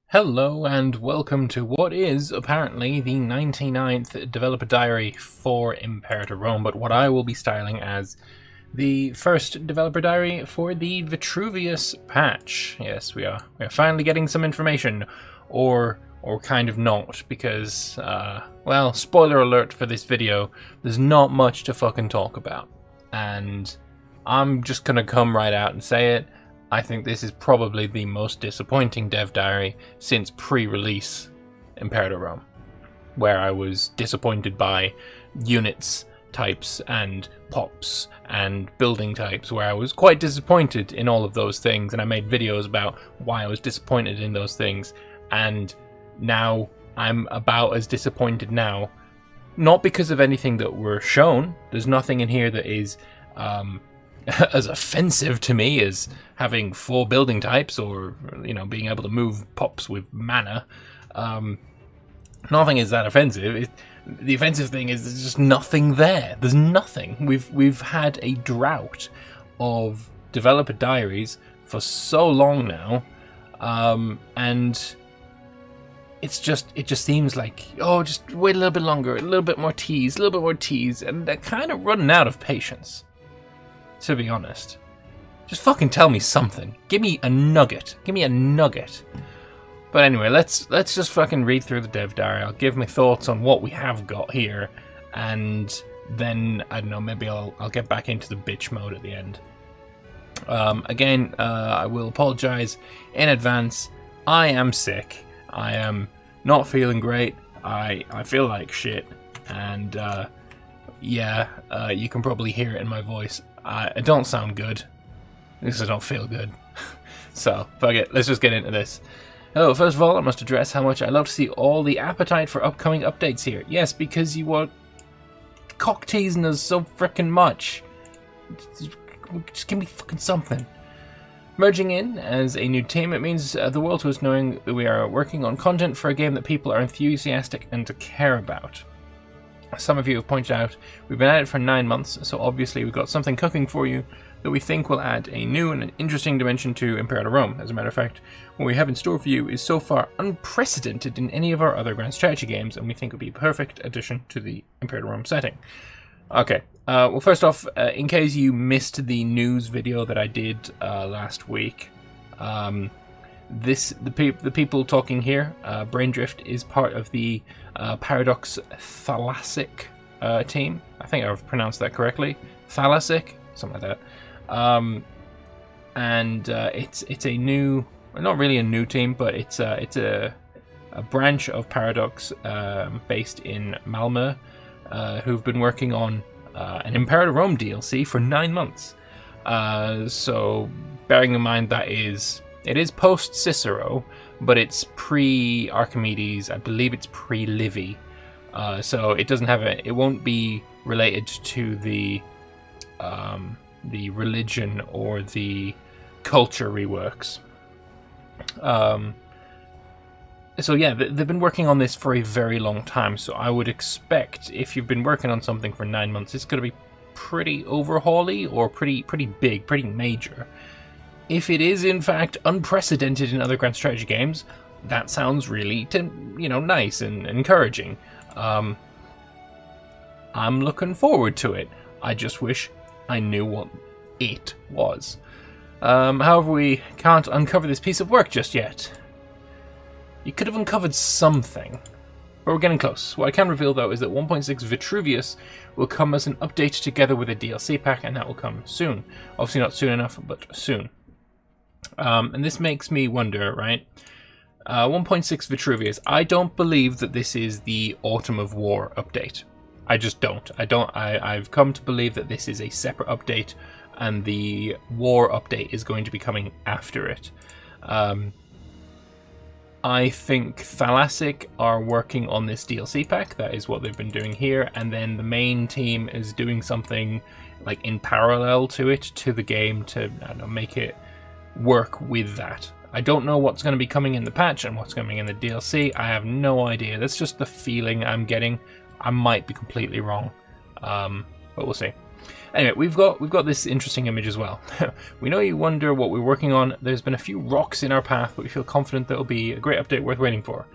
Hello and welcome to what is apparently the 99th developer diary for Imperator Rome, but what I will be styling as the first developer diary for the Vitruvius patch. Yes, we are finally getting some information, or kind of not, because well, spoiler alert for this video, there's not much to fucking talk about, and I'm just gonna come right out and say it. I think this is probably the most disappointing dev diary since pre-release Imperator Rome, where I was disappointed by units, types, and pops, and building types, where I was quite disappointed in all of those things, and I made videos about why I was disappointed in those things, and now I'm about as disappointed now, not because of anything that were shown. There's nothing in here that is as offensive to me as having 4 building types, or being able to move pops with mana. Nothing is that offensive. The offensive thing is there's just nothing there. There's nothing. We've had a drought of developer diaries for so long now, and it just seems like, oh, just wait a little bit longer, a little bit more tease, and they're kind of running out of patience. To be honest, just fucking tell me something. Give me a nugget. But anyway, let's just fucking read through the dev diary. I'll give my thoughts on what we have got here, and then I don't know, maybe I'll get back into the bitch mode at the end. Again, I will apologize in advance. I am sick. I am not feeling great. I feel like shit, and yeah, you can probably hear it in my voice. I don't sound good, because I don't feel good. So, fuck it, let's just get into this. Oh, first of all, I must address how much I love to see all the appetite for upcoming updates here. Yes, because you are cock teasing us so frickin' much. Just give me fucking something. Merging in as a new team, it means the world to us knowing that we are working on content for a game that people are enthusiastic and to care about. Some of you have pointed out we've been at it for 9 months, so obviously we've got something cooking for you that we think will add a new and an interesting dimension to Imperator Rome. As a matter of fact, what we have in store for you is so far unprecedented in any of our other grand strategy games, and we think it would be a perfect addition to the Imperator Rome setting. Okay, well, first off, in case you missed the news video that I did last week, the people talking here, Braindrift, is part of the Paradox Thalassic team. I think I've pronounced that correctly. Thalassic, something like that. And it's a new, not really a new team, but it's a branch of Paradox based in Malmö, who've been working on an Imperator Rome DLC for 9 months. So bearing in mind that it is post Cicero, but it's pre Archimedes. I believe it's pre Livy, so it doesn't have it won't be related to the religion or the culture reworks. So yeah, they've been working on this for a very long time. So I would expect, if you've been working on something for 9 months, it's going to be pretty overhauly or pretty big, pretty major. If it is in fact unprecedented in other grand strategy games, that sounds really, nice and encouraging. I'm looking forward to it. I just wish I knew what it was. However, we can't uncover this piece of work just yet. You could have uncovered something, but we're getting close. What I can reveal, though, is that 1.6 Vitruvius will come as an update together with a DLC pack, and that will come soon. Obviously not soon enough, but soon. And this makes me wonder, right? 1.6 Vitruvius. I don't believe that this is the Autumn of War update. I just don't. I've come to believe that this is a separate update, and the War update is going to be coming after it. I think Thalassic are working on this DLC pack. That is what they've been doing here, and then the main team is doing something like in parallel to it, to the game, to, I don't know, make it work with that. I don't know what's going to be coming in the patch and what's coming in the DLC. I have no idea. That's just the feeling I'm getting. I might be completely wrong, but we'll see. Anyway, we've got this interesting image as well. We know you wonder what we're working on. There's been a few rocks in our path, but we feel confident that it'll be a great update worth waiting for.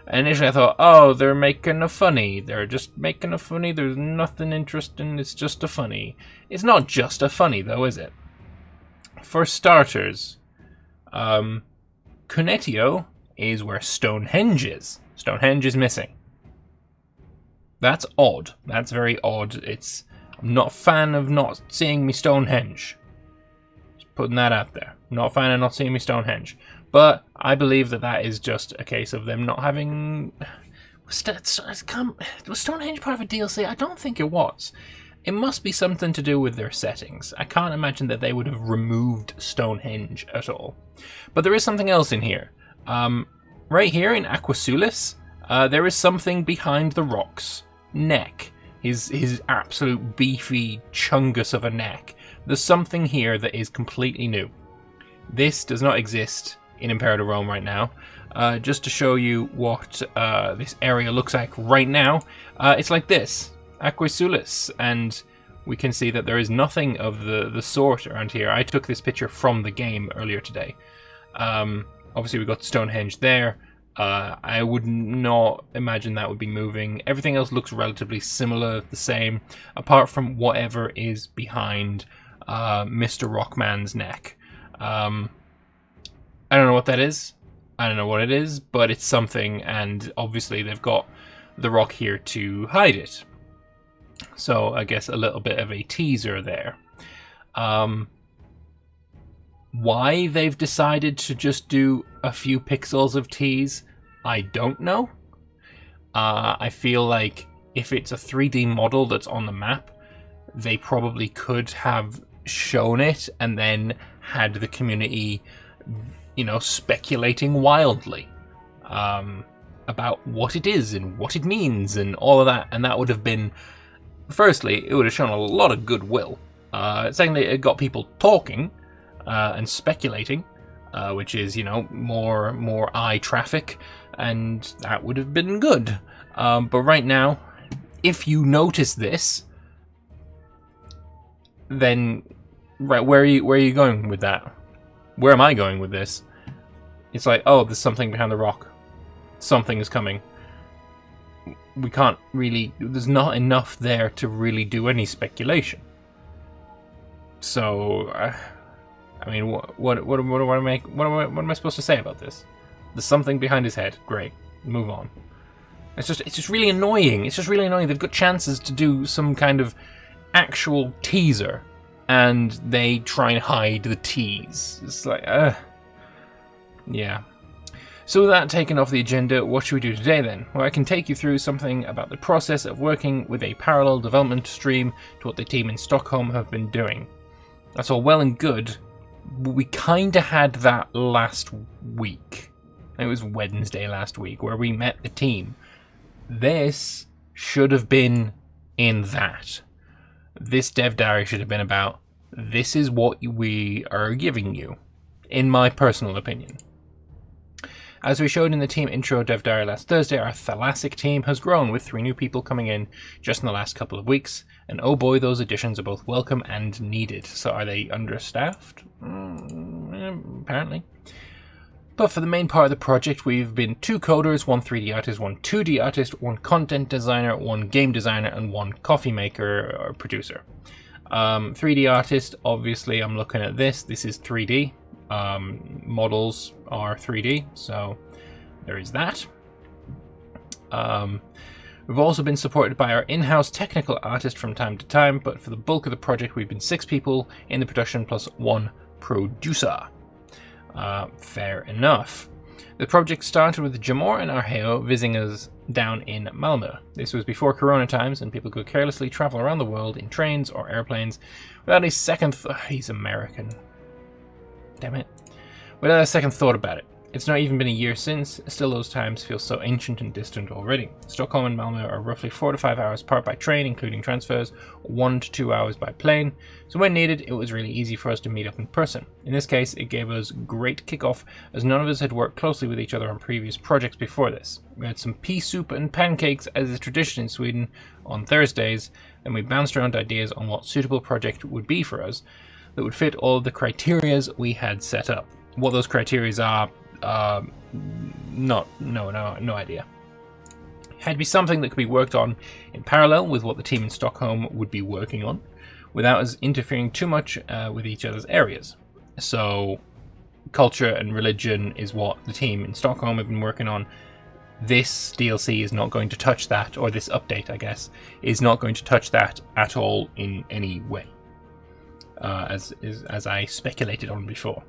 And initially I thought, oh, they're making a funny. They're just making a funny. There's nothing interesting. It's just a funny. It's not just a funny, though, is it? For starters, Cunetio is where Stonehenge is. Stonehenge is missing. That's odd. That's very odd. I'm not a fan of not seeing me Stonehenge. Just putting that out there. I'm not a fan of not seeing me Stonehenge. But I believe that is just a case of them not having... Was Stonehenge part of a DLC? I don't think it was. It must be something to do with their settings. I can't imagine that they would have removed Stonehenge at all. But there is something else in here. Right here in Aquasulis, there is something behind the rock's neck. His absolute beefy chungus of a neck. There's something here that is completely new. This does not exist in Imperator Rome right now. Just to show you what this area looks like right now, it's like this. Aquasulis, and we can see that there is nothing of the sort around here. I took this picture from the game earlier today. Obviously we got Stonehenge there. I would not imagine that would be moving. Everything else looks relatively similar, the same, apart from whatever is behind Mr. Rockman's neck. I don't know what that is. I don't know what it is, but it's something, and obviously they've got the rock here to hide it. So I guess a little bit of a teaser there. Why they've decided to just do a few pixels of tease, I don't know. I feel like if it's a 3D model that's on the map, they probably could have shown it and then had the community, speculating wildly about what it is and what it means and all of that. And that would have been, firstly, it would have shown a lot of goodwill. Secondly, it got people talking and speculating, which is, more eye traffic, and that would have been good. But right now, if you notice this, then where are you going with that? Where am I going with this? It's like, oh, there's something behind the rock. Something is coming. We can't really... There's not enough there to really do any speculation. So, I mean, what am I supposed to say about this? There's something behind his head. Great. Move on. It's just really annoying. It's just really annoying. They've got chances to do some kind of actual teaser, and they try and hide the tease. It's like, yeah. So with that taken off the agenda, what should we do today then? Well, I can take you through something about the process of working with a parallel development stream to what the team in Stockholm have been doing. That's all well and good, but we kinda had that last week. It was Wednesday last week where we met the team. This should have been in that. This dev diary should have been about, this is what we are giving you, in my personal opinion. As we showed in the team intro dev diary last Thursday, our Thalassic team has grown with 3 new people coming in just in the last couple of weeks, and oh boy, those additions are both welcome and needed. So are they understaffed? Apparently. But for the main part of the project, we've been 2 coders, 1 3D artist, 1 2D artist, 1 content designer, 1 game designer, and 1 coffee maker or producer. 3D artist, obviously I'm looking at this. This is 3D. Models are 3D, so there is that. We've also been supported by our in-house technical artist from time to time, but for the bulk of the project we've been 6 people in the production plus 1 producer. Fair enough. The project started with Jamor and Arheo visiting us down in Malmö. This was before Corona times, and people could carelessly travel around the world in trains or airplanes without a second he's American. Damn it. Without a second thought about it. It's not even been a year since, still those times feel so ancient and distant already. Stockholm and Malmö are roughly 4 to 5 hours apart by train, including transfers, 1 to 2 hours by plane, so when needed it was really easy for us to meet up in person. In this case it gave us great kickoff as none of us had worked closely with each other on previous projects before this. We had some pea soup and pancakes as is tradition in Sweden on Thursdays, then we bounced around ideas on what suitable project would be for us that would fit all of the criterias we had set up. What those criterias are, no idea. It had to be something that could be worked on in parallel with what the team in Stockholm would be working on, without us interfering too much with each other's areas. So, culture and religion is what the team in Stockholm have been working on. This DLC is not going to touch that, or this update, I guess, is not going to touch that at all in any way, as I speculated on before.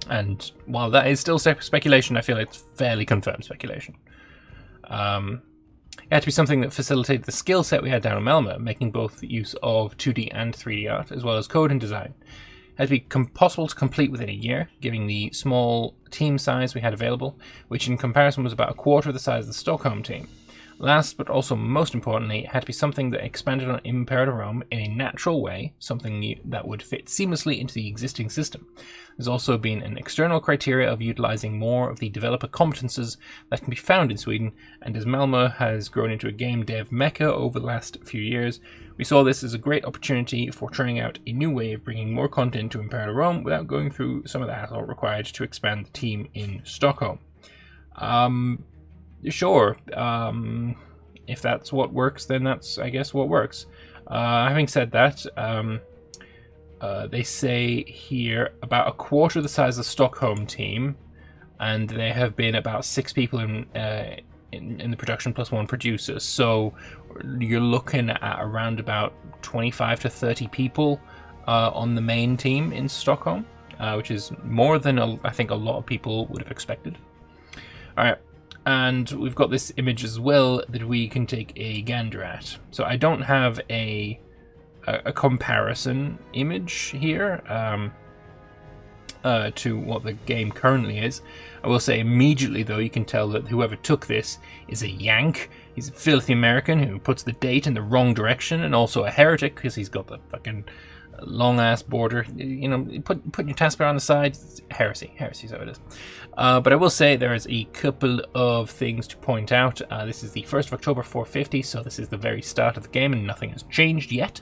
And while that is still speculation, I feel it's fairly confirmed speculation. It had to be something that facilitated the skill set we had down in Malmö, making both use of 2D and 3D art, as well as code and design. It had to be possible to complete within a year, given the small team size we had available, which in comparison was about a quarter of the size of the Stockholm team. Last, but also most importantly, it had to be something that expanded on Imperator Rome in a natural way, something that would fit seamlessly into the existing system. There's also been an external criteria of utilizing more of the developer competences that can be found in Sweden, and as Malmö has grown into a game dev mecca over the last few years, we saw this as a great opportunity for trying out a new way of bringing more content to Imperator Rome without going through some of the hassle required to expand the team in Stockholm. Sure, if that's what works, then that's, I guess, what works. Having said that, they say here about a quarter the size of the Stockholm team, and there have been about 6 people in the production plus 1 producer. So you're looking at around about 25 to 30 people on the main team in Stockholm, which is more than I think a lot of people would have expected. All right. And we've got this image as well that we can take a gander at. So I don't have a comparison image here to what the game currently is. I will say immediately though, you can tell that whoever took this is a Yank. He's a filthy American who puts the date in the wrong direction, and also a heretic because he's got the fucking long ass border. You know, putting your taskbar on the side, heresy is how it is. But I will say there is a couple of things to point out. This is the 1st of October 450, so this is the very start of the game and nothing has changed yet.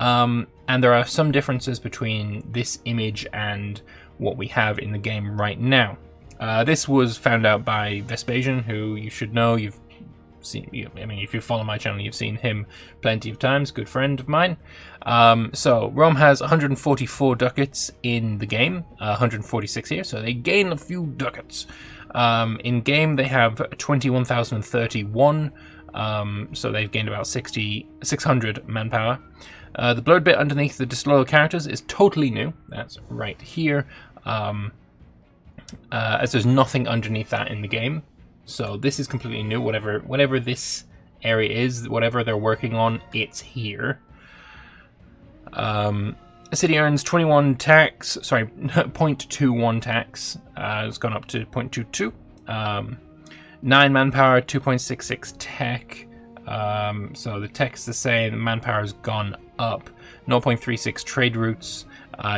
And there are some differences between this image and what we have in the game right now. This was found out by Vespasian, who you should know. You've seen, I mean, if you follow my channel, you've seen him plenty of times. Good friend of mine. So Rome has 144 ducats in the game, 146 here, so they gain a few ducats. In game they have 21,031, so they've gained about 600 manpower. The blurred bit underneath the disloyal characters is totally new. That's right here, as there's nothing underneath that in the game. So this is completely new. Whatever this area is, whatever they're working on, it's here. The city earns 21 tax, 0.21 tax. It's gone up to 0.22. 9 manpower, 2.66 tech. So the tech's the same, the manpower has gone up. 0.36 trade routes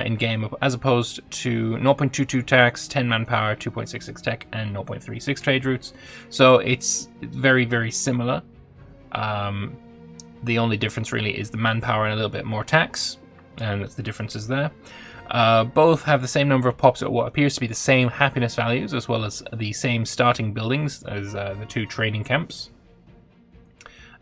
in game, as opposed to 0.22 tax, 10 manpower, 2.66 tech, and 0.36 trade routes. So it's very, very similar. The only difference really is the manpower and a little bit more tax, and that's the differences there. Both have the same number of pops at what appears to be the same happiness values, as well as the same starting buildings as the 2 training camps.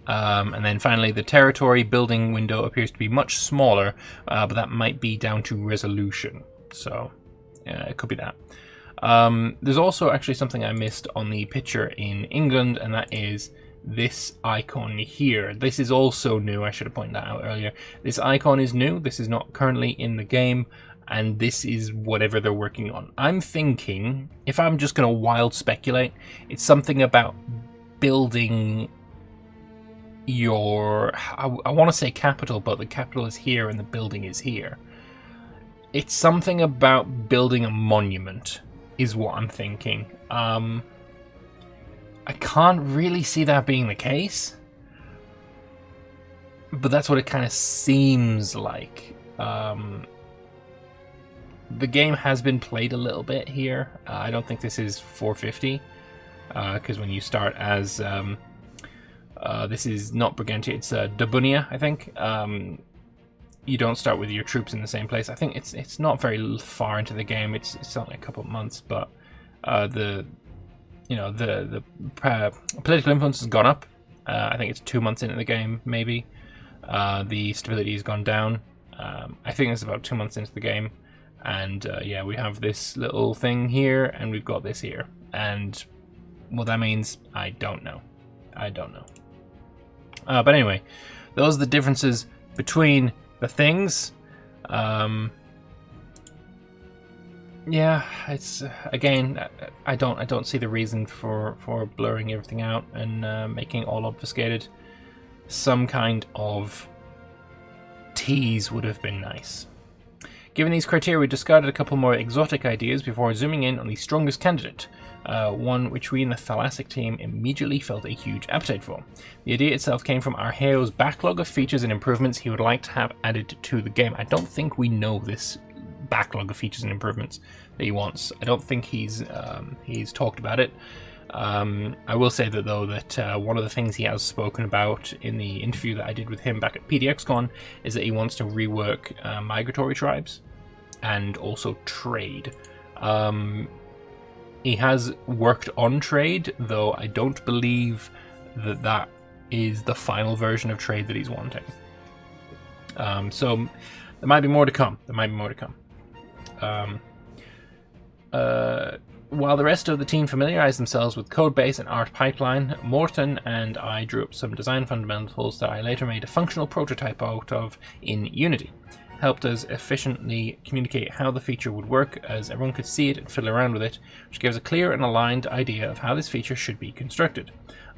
And then finally, the territory building window appears to be much smaller, but that might be down to resolution. So it could be that. There's also actually something I missed on the picture in England, and that is this icon here. This is also new. I should have pointed that out earlier. This icon is new. This is not currently in the game, and this is whatever they're working on. I'm thinking, if I'm just going to wild speculate, it's something about building your, I want to say capital, but the capital is here and the building is here. It's something about building a monument. is what I'm thinking. I can't really see that being the case, but that's what it kind of seems like. The game has been played a little bit here. I don't think this is 450, because when you start as this is not Brigantia, it's Dabunia, I think. You don't start with your troops in the same place. I think it's not very far into the game. It's only a couple of months, but the political influence has gone up. I think it's 2 months into the game, maybe. The stability has gone down. I think it's about 2 months into the game. And yeah, we have this little thing here, and we've got this here. And what that means, I don't know. But anyway, those are the differences between the things. Yeah, it's again, I don't see the reason for blurring everything out and making it all obfuscated. Some kind of tease would have been nice. Given these criteria, we discarded a couple more exotic ideas before zooming in on the strongest candidate, one which we in the Thalassic team immediately felt a huge appetite for. The idea itself came from Arheo's backlog of features and improvements he would like to have added to the game. I don't think we know this backlog of features and improvements that he wants. I don't think he's talked about it. I will say that though that one of the things he has spoken about in the interview that I did with him back at PDXCon is that he wants to rework migratory tribes and also trade. He has worked on trade, though I don't believe that that is the final version of trade that he's wanting. So there might be more to come. While the rest of the team familiarized themselves with codebase and art pipeline, Morton and I drew up some design fundamentals that I later made a functional prototype out of in Unity. Helped us efficiently communicate how the feature would work, as everyone could see it and fiddle around with it, which gives a clear and aligned idea of how this feature should be constructed.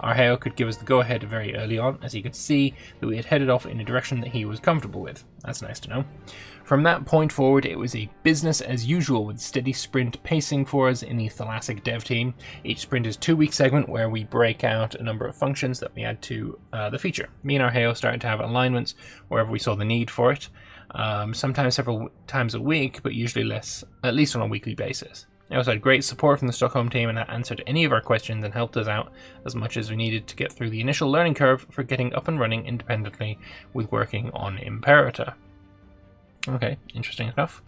Arheo could give us the go-ahead very early on, as he could see that we had headed off in a direction that he was comfortable with. That's nice to know. From that point forward, it was a business as usual with steady sprint pacing for us in the Thalassic dev team. Each sprint is a 2-week segment where we break out a number of functions that we add to the feature. Me and Arheo started to have alignments wherever we saw the need for it. Sometimes several times a week, but usually less, at least on a weekly basis. I also had great support from the Stockholm team, and that answered any of our questions and helped us out as much as we needed to get through the initial learning curve for getting up and running independently with working on Imperator. Okay, interesting enough.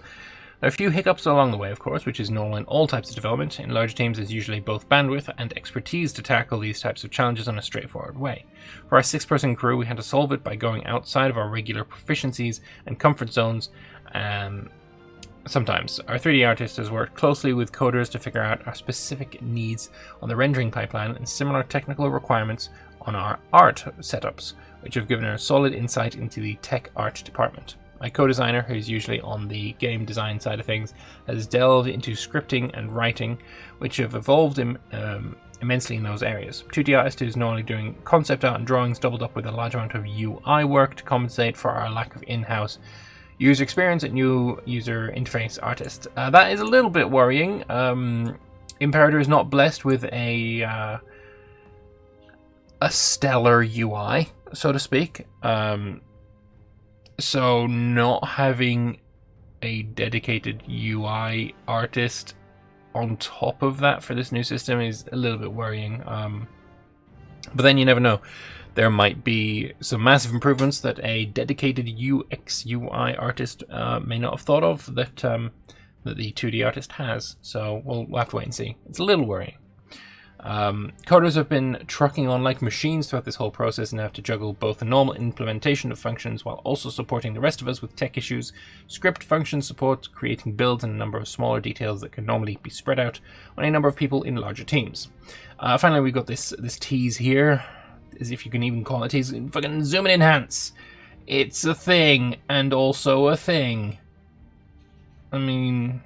There are a few hiccups along the way, of course, which is normal in all types of development. In large teams, there's usually both bandwidth and expertise to tackle these types of challenges in a straightforward way. For our 6-person crew, we had to solve it by going outside of our regular proficiencies and comfort zones. Sometimes our 3D artist has worked closely with coders to figure out our specific needs on the rendering pipeline and similar technical requirements on our art setups, which have given us solid insight into the tech art department. My co-designer, who's usually on the game design side of things, has delved into scripting and writing, which have evolved immensely in those areas. 2D artist who's normally doing concept art and drawings doubled up with a large amount of UI work to compensate for our lack of in-house user experience and new user interface artist. That is a little bit worrying. Imperator is not blessed with a stellar UI, so to speak. So not having a dedicated UI artist on top of that for this new system is a little bit worrying. But then you never know. There might be some massive improvements that a dedicated UX UI artist may not have thought of that the 2D artist has. So we'll have to wait and see. It's a little worrying. Coders have been trucking on like machines throughout this whole process and have to juggle both the normal implementation of functions while also supporting the rest of us with tech issues, script function support, creating builds, and a number of smaller details that can normally be spread out on a number of people in larger teams. Finally, we got this tease here, as if you can even call it a tease. Fucking zoom and enhance. It's a thing, and also a thing. I mean,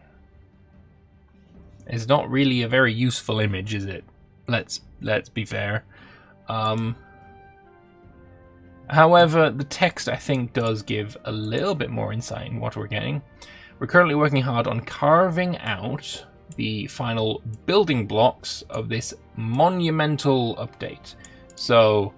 it's not really a very useful image, is it? Let's be fair. However, the text I think does give a little bit more insight in what we're getting. We're currently working hard on carving out the final building blocks of this monumental update. So,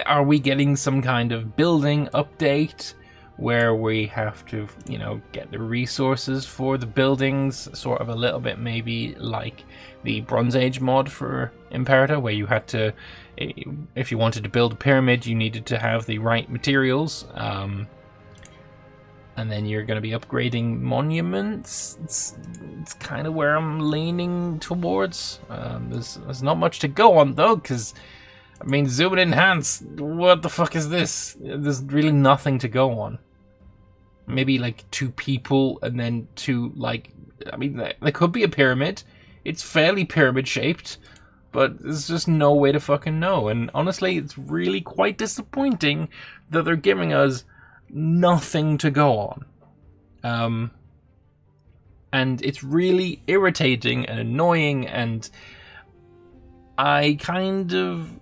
are we getting some kind of building update where we have to, you know, get the resources for the buildings, sort of a little bit maybe like the Bronze Age mod for Imperator, where you had to, if you wanted to build a pyramid, you needed to have the right materials, and then you're going to be upgrading monuments. It's kind of where I'm leaning towards. There's not much to go on though, because I mean, zoom and enhance, what the fuck is this? There's really nothing to go on. Maybe like 2 people and then 2, like, I mean, there could be a pyramid. It's fairly pyramid shaped, but there's just no way to fucking know. And honestly, it's really quite disappointing that they're giving us nothing to go on. And it's really irritating and annoying, and I kind of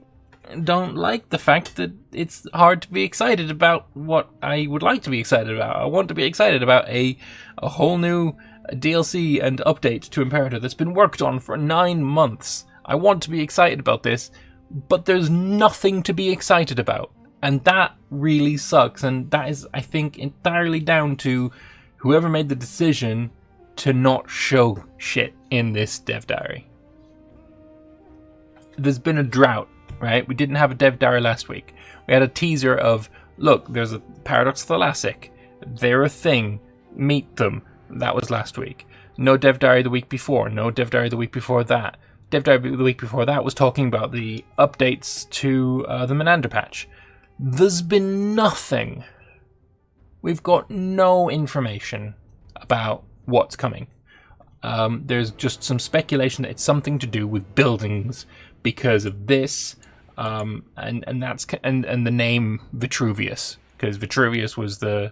don't like the fact that it's hard to be excited about what I would like to be excited about. I want to be excited about a whole new DLC and update to Imperator that's been worked on for 9 months. I want to be excited about this, but there's nothing to be excited about. And that really sucks, and that is, I think, entirely down to whoever made the decision to not show shit in this dev diary. There's been a drought. Right, we didn't have a dev diary last week. We had a teaser of, look, there's a Paradox Thalassic. They're a thing. Meet them. That was last week. No dev diary the week before. No dev diary the week before that. Dev diary the week before that was talking about the updates to the Menander patch. There's been nothing. We've got no information about what's coming. There's just some speculation that it's something to do with buildings because of this. And that's the name Vitruvius, because Vitruvius was the,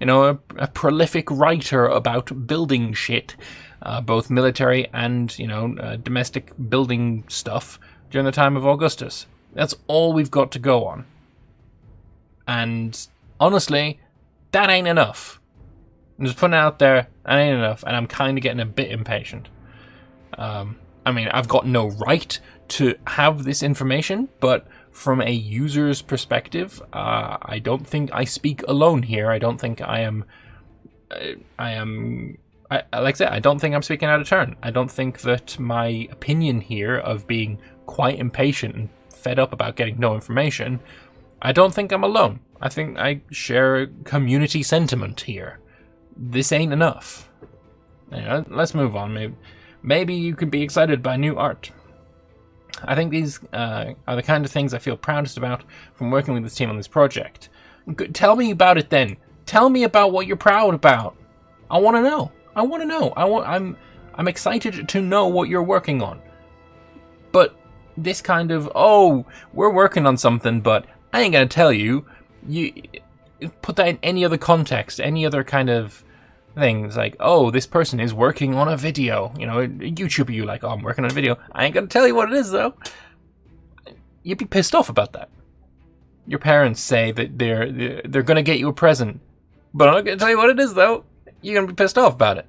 you know, a prolific writer about building shit, both military and, you know, domestic building stuff during the time of Augustus. That's all we've got to go on, and honestly, that ain't enough. I'm just putting it out there, that ain't enough, and I'm kind of getting a bit impatient. I mean, I've got no right to have this information, but from a user's perspective, I don't think I speak alone here. I don't think I am, like I said, I don't think I'm speaking out of turn. I don't think that my opinion here of being quite impatient and fed up about getting no information, I don't think I'm alone. I think I share a community sentiment here. This ain't enough. You know, let's move on. Maybe you could be excited by new art. I think these are the kind of things I feel proudest about from working with this team on this project. Tell me about it then. Tell me about what you're proud about. I want to know. I want to know. I'm excited to know what you're working on. But this kind of, oh, we're working on something, but I ain't gonna tell you. You put that in any other context, any other kind of things, like, oh, this person is working on a video, you know, YouTuber, you like, oh, I'm working on a video, I ain't gonna tell you what it is though. You'd be pissed off about that. Your parents say that they're gonna get you a present, but I'm not gonna tell you what it is though. You're gonna be pissed off about it,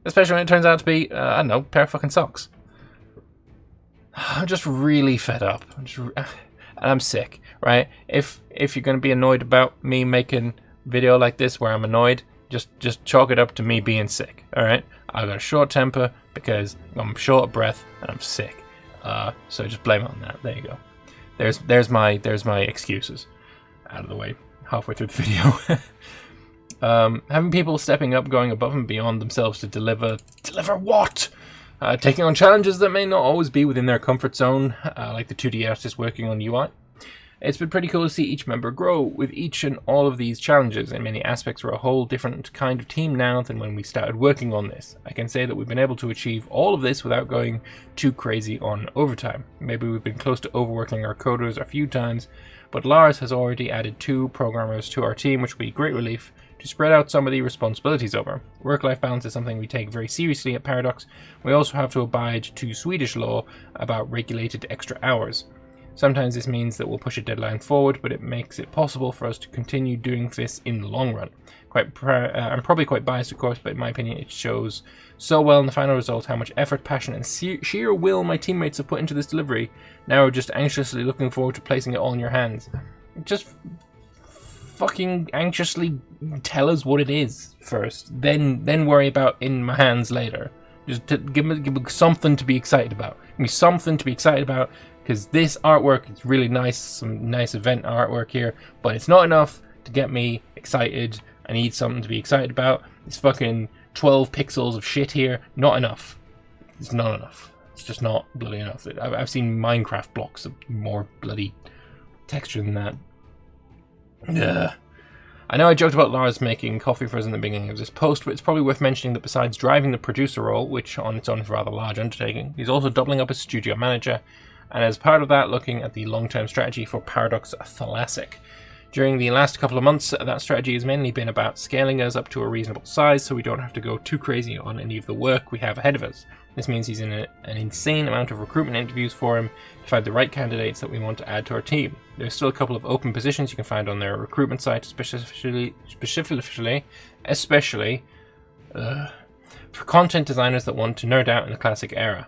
especially when it turns out to be I don't know, a pair of fucking socks. I'm just really fed up. And I'm sick, right? If you're gonna be annoyed about me making video like this where I'm annoyed, just chalk it up to me being sick, alright? I've got a short temper because I'm short of breath and I'm sick. So just blame it on that. There you go. There's my excuses out of the way halfway through the video. Having people stepping up, going above and beyond themselves to deliver what? Taking on challenges that may not always be within their comfort zone, like the 2D artist working on UI. It's been pretty cool to see each member grow with each and all of these challenges. In many aspects, we're a whole different kind of team now than when we started working on this. I can say that we've been able to achieve all of this without going too crazy on overtime. Maybe we've been close to overworking our coders a few times, but Lars has already added 2 programmers to our team, which will be a great relief to spread out some of the responsibilities over. Work-life balance is something we take very seriously at Paradox. We also have to abide to Swedish law about regulated extra hours. Sometimes this means that we'll push a deadline forward, but it makes it possible for us to continue doing this in the long run. I'm probably quite biased, of course, but in my opinion it shows so well in the final result how much effort, passion and sheer will my teammates have put into this delivery. Now we're just anxiously looking forward to placing it all in your hands. Just fucking anxiously tell us what it is first, then worry about in my hands later. Just give me something to be excited about. Give me something to be excited about, because this artwork is really nice, some nice event artwork here, but it's not enough to get me excited. I need something to be excited about. It's fucking 12 pixels of shit here. Not enough. It's not enough. It's just not bloody enough. I've seen Minecraft blocks of more bloody texture than that. Ugh. I know I joked about Lars making coffee for us in the beginning of this post, but it's probably worth mentioning that besides driving the producer role, which on its own is a rather large undertaking, he's also doubling up as studio manager, and as part of that, looking at the long-term strategy for Paradox Thalassic. During the last couple of months, that strategy has mainly been about scaling us up to a reasonable size so we don't have to go too crazy on any of the work we have ahead of us. This means he's in an insane amount of recruitment interviews for him to find the right candidates that we want to add to our team. There's still a couple of open positions you can find on their recruitment site, especially for content designers that want to nerd out in the classic era.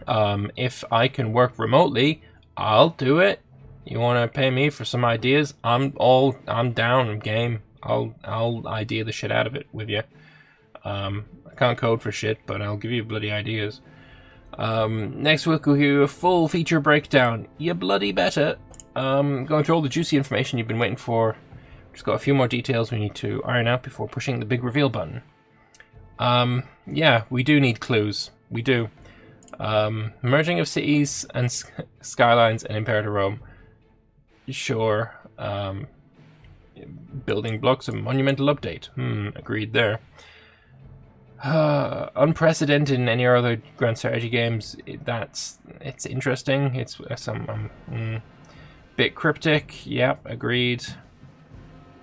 If I can work remotely, I'll do it. You want to pay me for some ideas? I'm down. I'm game. I'll idea the shit out of it with you. I can't code for shit, but I'll give you bloody ideas. Next week we'll hear a full feature breakdown. You bloody better. Going through all the juicy information you've been waiting for. Just got a few more details we need to iron out before pushing the big reveal button. Yeah, we do need clues. We do. Merging of cities and skylines and Imperator Rome. Sure. Building blocks of monumental update. Agreed there. Unprecedented in any other grand strategy games. It's interesting. It's some bit cryptic. Yep, agreed.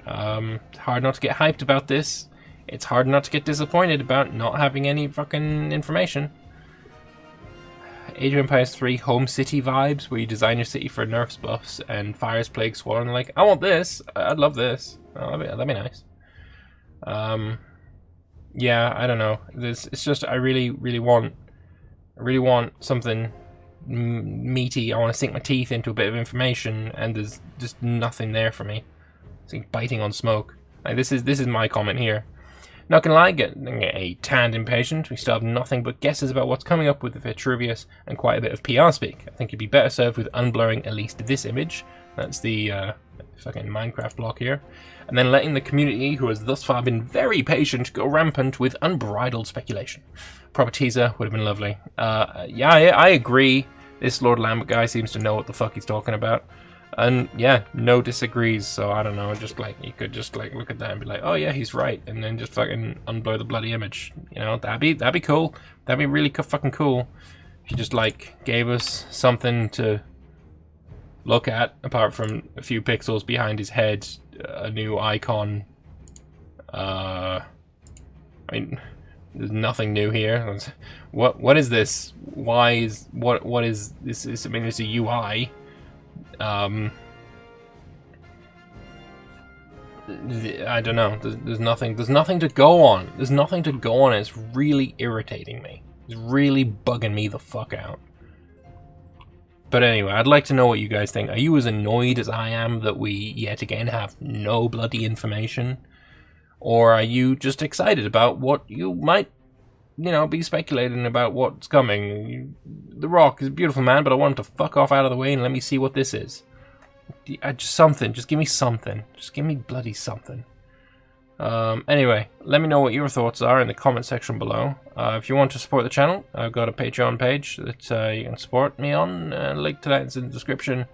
Hard not to get hyped about this. It's hard not to get disappointed about not having any fucking information. Age of Empires 3 home city vibes, where you design your city for nerfs, buffs, and fires, plagues, sword, and like, I want this. I'd love this. Oh, that'd be nice. Yeah, I don't know. It's just I really want something meaty. I want to sink my teeth into a bit of information, and there's just nothing there for me. It's like biting on smoke. Like, this is my comment here. Not gonna lie, getting a tanned impatient. We still have nothing but guesses about what's coming up with the Vitruvius and quite a bit of PR speak. I think you'd be better served with unblurring at least this image. That's the fucking Minecraft block here. And then letting the community, who has thus far been very patient, go rampant with unbridled speculation. Proper teaser would have been lovely. Yeah, I agree. This Lord Lambert guy seems to know what the fuck he's talking about. And yeah, no disagrees, so I don't know, just like, you could just like look at that and be like, oh yeah, he's right, and then just fucking unblur the bloody image, you know, that'd be cool, that'd be really fucking cool, if you just like gave us something to look at, apart from a few pixels behind his head, a new icon. I mean, there's nothing new here. What is this? Why is, what is this? I mean, it's a UI. I don't know. There's nothing to go on. There's nothing to go on. It's really irritating me. It's really bugging me the fuck out. But anyway, I'd like to know what you guys think. Are you as annoyed as I am that we yet again have no bloody information? Or are you just excited about what you might, you know, be speculating about what's coming? The Rock is a beautiful man, but I want him to fuck off out of the way and let me see what this is. Just something. Just give me something. Just give me bloody something. Anyway, let me know what your thoughts are in the comment section below. If you want to support the channel, I've got a Patreon page that you can support me on. Link to that is in the description.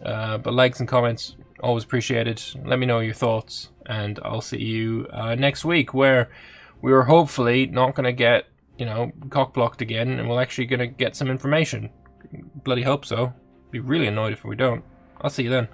But likes and comments, always appreciated. Let me know your thoughts, and I'll see you next week, where we are hopefully not going to get, you know, cock-blocked again, and we're actually going to get some information. Bloody hope so. Be really annoyed if we don't. I'll see you then.